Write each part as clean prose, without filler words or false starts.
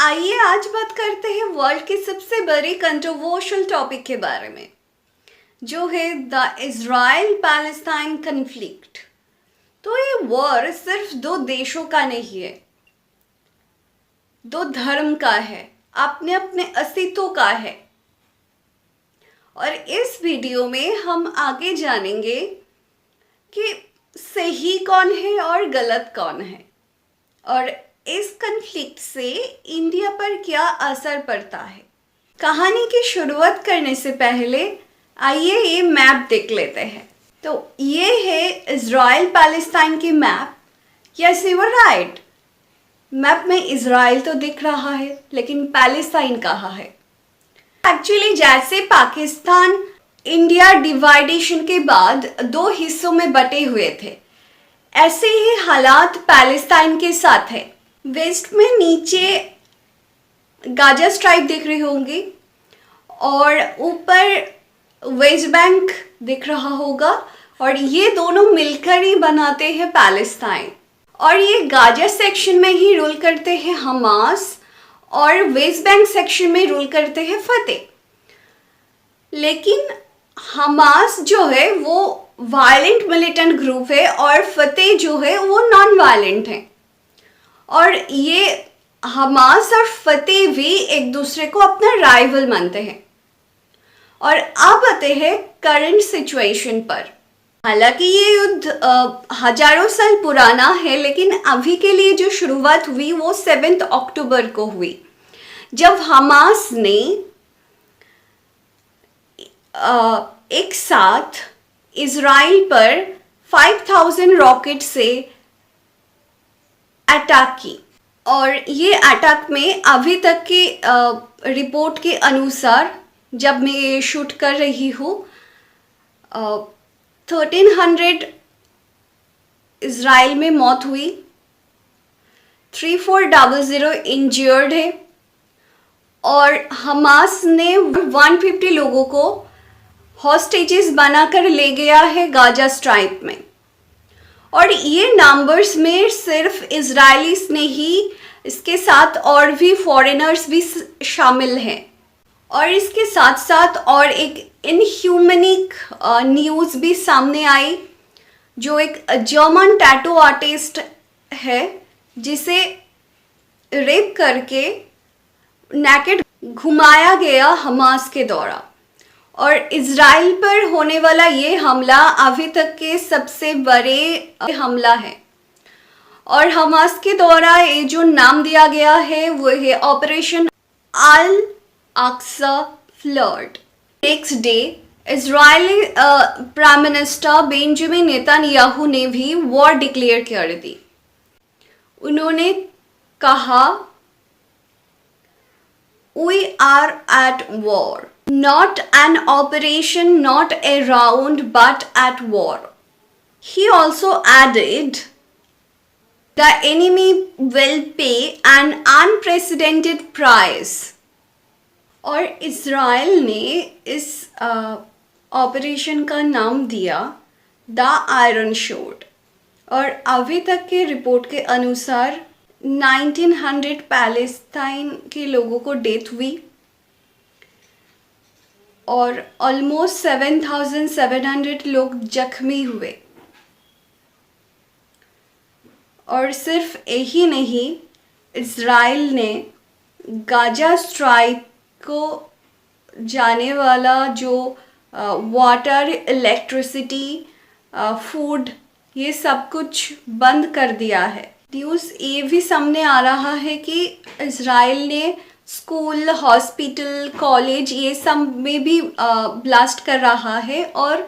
आइए आज बात करते हैं वर्ल्ड के सबसे बड़े कंट्रोवर्शियल टॉपिक के बारे में, जो है द इजराइल पैलेस्टाइन कन्फ्लिक्ट। तो ये वॉर सिर्फ दो देशों का नहीं है, दो धर्म का है, अपने अपने अस्तित्व का है। और इस वीडियो में हम आगे जानेंगे कि सही कौन है और गलत कौन है, और इस कन्फ्लिक्ट से इंडिया पर क्या असर पड़ता है। कहानी की शुरुआत करने से पहले आइए ये मैप देख लेते हैं। तो ये है इजराइल पैलेस्टाइन की map. Yes you are right, map में इजराइल तो दिख रहा है लेकिन पैलेस्टाइन कहाँ है। एक्चुअली जैसे पाकिस्तान इंडिया डिवाइडेशन के बाद दो हिस्सों में बटे हुए थे, ऐसे ही हालात पैलेस्टाइन के साथ है। वेस्ट में नीचे गाजा स्ट्राइप दिख रही होंगी और ऊपर वेस्ट बैंक दिख रहा होगा, और ये दोनों मिलकर ही बनाते हैं पैलेस्टाइन। और ये गाजा सेक्शन में ही रूल करते हैं हमास, और वेस्ट बैंक सेक्शन में रूल करते हैं फतेह। लेकिन हमास जो है वो वायलेंट मिलिटेंट ग्रुप है और फतेह जो है वो नॉन वायलेंट है। और ये हमास और फतेह भी एक दूसरे को अपना राइवल मानते हैं। और अब आते हैं करंट सिचुएशन पर। हालांकि ये युद्ध हजारों साल पुराना है, लेकिन अभी के लिए जो शुरुआत हुई वो 7 अक्टूबर को हुई, जब हमास ने एक साथ इजराइल पर 5000 रॉकेट से अटैक की। और ये अटैक में अभी तक के रिपोर्ट के अनुसार, जब मैं ये शूट कर रही हूँ, 1300 इजराइल में मौत हुई, 3400 इंजर्ड है, और हमास ने 150 लोगों को हॉस्टेजेस बनाकर ले गया है गाजा स्ट्राइप में। और ये नंबर्स में सिर्फ इजरायलीस ने ही, इसके साथ और भी फॉरेनर्स भी शामिल हैं। और इसके साथ साथ और एक इनह्यूमनिक न्यूज़ भी सामने आई, जो एक जर्मन टैटू आर्टिस्ट है जिसे रेप करके नेकेड घुमाया गया हमास के द्वारा। और इजराइल पर होने वाला ये हमला अभी तक के सबसे बड़े हमला है। और हमास के द्वारा ये जो नाम दिया गया है वो है operation Al Aqsa flood. Next day Israeli prime minister Benjamin Netanyahu ने भी वॉर डिक्लेयर कर दी। उन्होंने कहा, We are at war. Not an operation, not a round, but at war. He also added, the enemy will pay an unprecedented price. और Israel ने इस operation का नाम दिया द आयरन शोर्ड। और अभी तक के रिपोर्ट के अनुसार 1900 पैलेस्टाइन के लोगों को डेथ हुई और ऑलमोस्ट 7700 लोग जख्मी हुए। और सिर्फ यही नहीं, इजराइल ने गाजा स्ट्राइक को जाने वाला जो वाटर, इलेक्ट्रिसिटी, फूड, ये सब कुछ बंद कर दिया है। न्यूज़ ये भी सामने आ रहा है कि इजराइल ने स्कूल, हॉस्पिटल, कॉलेज, ये सब में भी ब्लास्ट कर रहा है। और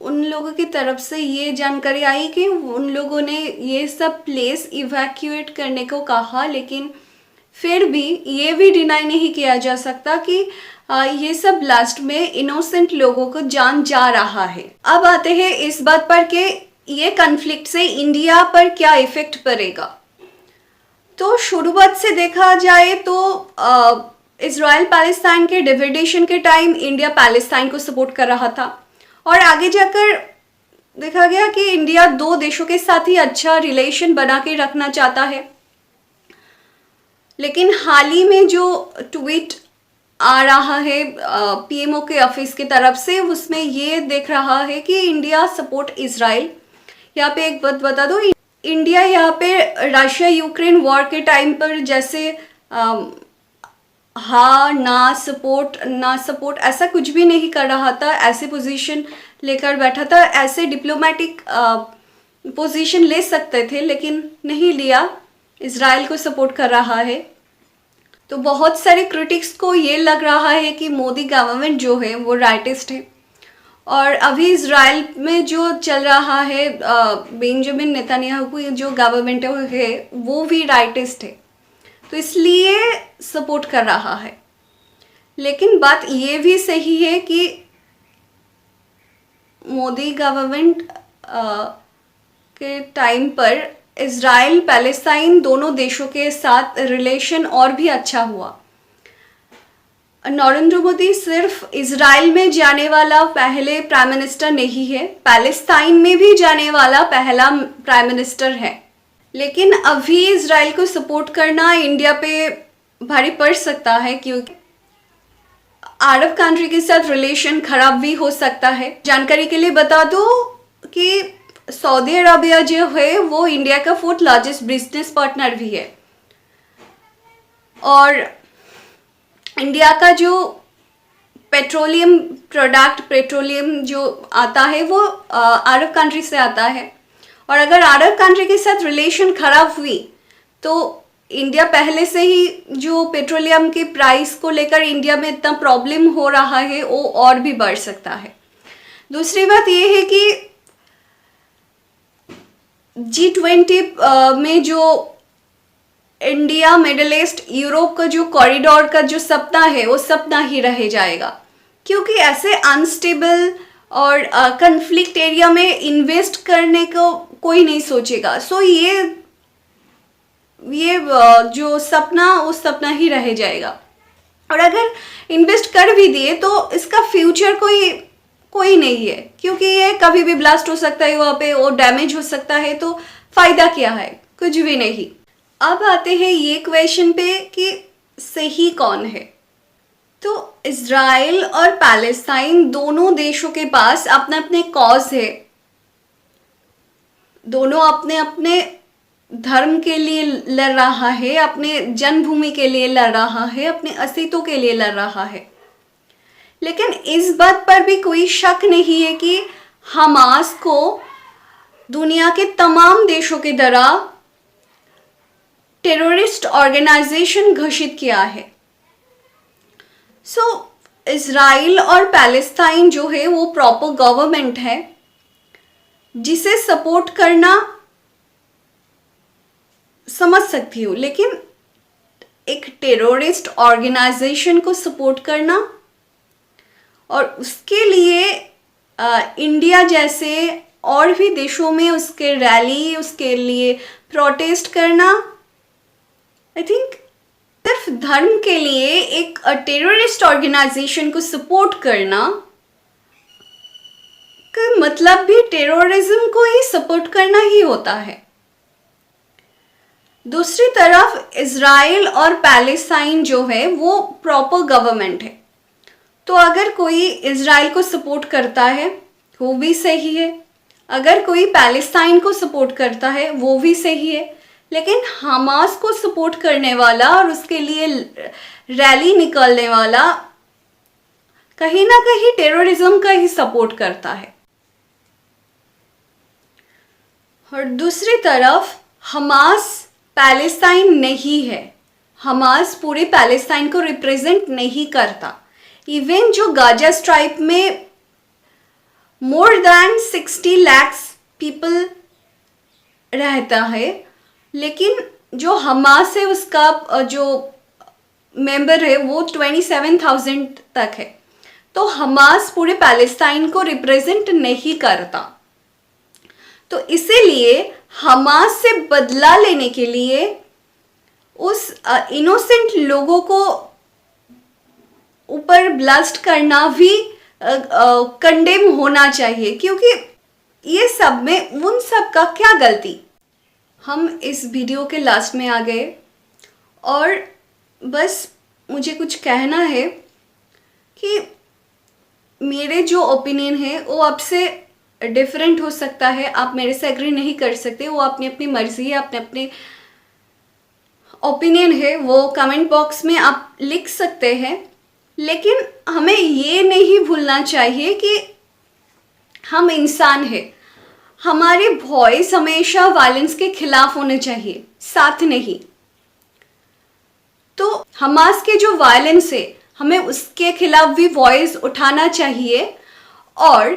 उन लोगों की तरफ से ये जानकारी आई कि उन लोगों ने ये सब प्लेस इवैक्यूएट करने को कहा, लेकिन फिर भी ये भी डिनाई नहीं किया जा सकता कि ये सब ब्लास्ट में इनोसेंट लोगों को जान जा रहा है। अब आते हैं इस बात पर कि ये कन्फ्लिक्ट से इंडिया पर क्या इफेक्ट पड़ेगा। तो शुरुआत से देखा जाए तो इजराइल पैलेस्टाइन के डिवाइडेशन के टाइम इंडिया पैलेस्टाइन को सपोर्ट कर रहा था, और आगे जाकर देखा गया कि इंडिया दो देशों के साथ ही अच्छा रिलेशन बना के रखना चाहता है। लेकिन हाल ही में जो ट्वीट आ रहा है पीएमओ के ऑफिस की तरफ से, उसमें ये देख रहा है कि इंडिया सपोर्ट इजराइल। यहाँ पे एक बात बता दो, इंडिया यहाँ पे रशिया यूक्रेन वॉर के टाइम पर जैसे हाँ ना सपोर्ट ऐसा कुछ भी नहीं कर रहा था, ऐसे पोजीशन लेकर बैठा था, ऐसे डिप्लोमेटिक पोजीशन ले सकते थे लेकिन नहीं लिया, इजराइल को सपोर्ट कर रहा है। तो बहुत सारे क्रिटिक्स को ये लग रहा है कि मोदी गवर्नमेंट जो है वो राइटिस्ट है, और अभी इजराइल में जो चल रहा है बेंजामिन नेतन्याहू जो गवर्नमेंट है वो भी राइटिस्ट है, तो इसलिए सपोर्ट कर रहा है। लेकिन बात ये भी सही है कि मोदी गवर्नमेंट के टाइम पर इजराइल पैलेस्टाइन दोनों देशों के साथ रिलेशन और भी अच्छा हुआ। नरेंद्र मोदी सिर्फ इजराइल में जाने वाला पहले प्राइम मिनिस्टर नहीं है, पैलेस्टाइन में भी जाने वाला पहला प्राइम मिनिस्टर है। लेकिन अभी इजराइल को सपोर्ट करना इंडिया पे भारी पड़ सकता है, क्योंकि अरब कंट्री के साथ रिलेशन खराब भी हो सकता है। जानकारी के लिए बता दो कि सऊदी अरबिया जो है वो इंडिया का 4th लार्जेस्ट बिजनेस पार्टनर भी है, और इंडिया का जो पेट्रोलियम प्रोडक्ट, पेट्रोलियम जो आता है वो अरब कंट्री से आता है, और अगर अरब कंट्री के साथ रिलेशन खराब हुई तो इंडिया पहले से ही जो पेट्रोलियम के प्राइस को लेकर इंडिया में इतना प्रॉब्लम हो रहा है वो और भी बढ़ सकता है। दूसरी बात ये है कि G20 में जो इंडिया मिडिल ईस्ट यूरोप का जो कॉरिडोर का जो सपना है वो सपना ही रह जाएगा, क्योंकि ऐसे अनस्टेबल और कन्फ्लिक्ट एरिया में इन्वेस्ट करने को कोई नहीं सोचेगा। सो ये जो सपना वो सपना ही रह जाएगा, और अगर इन्वेस्ट कर भी दिए तो इसका फ्यूचर कोई नहीं है, क्योंकि ये कभी भी ब्लास्ट हो सकता है, वहाँ पे वो डैमेज हो सकता है, तो फायदा क्या है, कुछ भी नहीं। अब आते हैं ये क्वेश्चन पे कि सही कौन है। तो इजराइल और पैलेस्टाइन दोनों देशों के पास अपने अपने कॉज है, दोनों अपने अपने धर्म के लिए लड़ रहा है, अपने जन्मभूमि के लिए लड़ रहा है, अपने अस्तित्व के लिए लड़ रहा है। लेकिन इस बात पर भी कोई शक नहीं है कि हमास को दुनिया के तमाम देशों के द्वारा टेररिस्ट ऑर्गेनाइजेशन घोषित किया है। सो इजराइल और पैलेस्टाइन जो है वो प्रॉपर गवर्नमेंट है, जिसे सपोर्ट करना समझ सकती हूँ, लेकिन एक टेररिस्ट ऑर्गेनाइजेशन को सपोर्ट करना और उसके लिए इंडिया जैसे और भी देशों में उसके रैली, उसके लिए प्रोटेस्ट करना, आई थिंक सिर्फ धर्म के लिए एक टेररिस्ट ऑर्गेनाइजेशन को सपोर्ट करना का मतलब भी टेररिज्म को ही सपोर्ट करना ही होता है। दूसरी तरफ इजराइल और पैलेस्टाइन जो है वो प्रॉपर गवर्नमेंट है, तो अगर कोई इजराइल को सपोर्ट करता है वो भी सही है, अगर कोई पैलेस्टाइन को सपोर्ट करता है वो भी सही है, लेकिन हमास को सपोर्ट करने वाला और उसके लिए रैली निकालने वाला कहीं ना कहीं टेररिज्म का ही सपोर्ट करता है। और दूसरी तरफ हमास पैलेस्टाइन नहीं है, हमास पूरे पैलेस्टाइन को रिप्रेजेंट नहीं करता। इवन जो गाजा स्ट्राइप में मोर देन 60 लाख पीपल रहता है, लेकिन जो हमास है उसका जो मेंबर है वो 27,000 तक है, तो हमास पूरे पैलेस्टाइन को रिप्रेजेंट नहीं करता। तो इसीलिए हमास से बदला लेने के लिए उस इनोसेंट लोगों को ऊपर ब्लास्ट करना भी कंडेम होना चाहिए, क्योंकि ये सब में उन सब का क्या गलती। हम इस वीडियो के लास्ट में आ गए और बस मुझे कुछ कहना है कि मेरे जो ओपिनियन है वो आपसे डिफरेंट हो सकता है, आप मेरे से एग्री नहीं कर सकते, वो अपनी अपनी मर्जी है, अपने अपने ओपिनियन है, वो कमेंट बॉक्स में आप लिख सकते हैं। लेकिन हमें ये नहीं भूलना चाहिए कि हम इंसान हैं, हमारी वॉइस हमेशा वायलेंस के खिलाफ होने चाहिए, साथ नहीं। तो हमास के जो वायलेंस है हमें उसके खिलाफ भी वॉइस उठाना चाहिए। और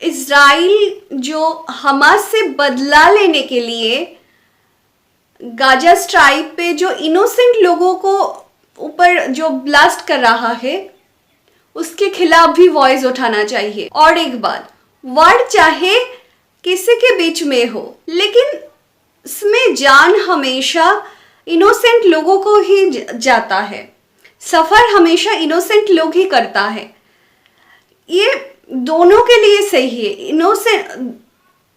इज़राइल जो हमास से बदला लेने के लिए गाजा स्ट्राइक पे जो इनोसेंट लोगों को ऊपर जो ब्लास्ट कर रहा है उसके खिलाफ भी वॉइस उठाना चाहिए। और एक बात, वर्ड चाहे किसी के बीच में हो, लेकिन इसमें जान हमेशा इनोसेंट लोगों को ही जाता है, सफ़र हमेशा इनोसेंट लोग ही करता है। ये दोनों के लिए सही है। इनोसेंट,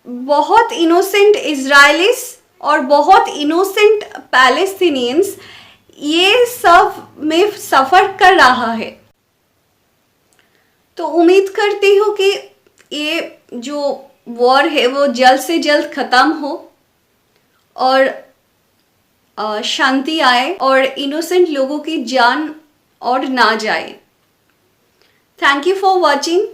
बहुत इनोसेंट इजरायलीस और बहुत इनोसेंट पैलेस्टीनियंस ये सब में सफ़र कर रहा है। तो उम्मीद करती हूँ कि ये जो वॉर है वो जल्द से जल्द ख़त्म हो और शांति आए और इनोसेंट लोगों की जान और ना जाए। Thank you for watching.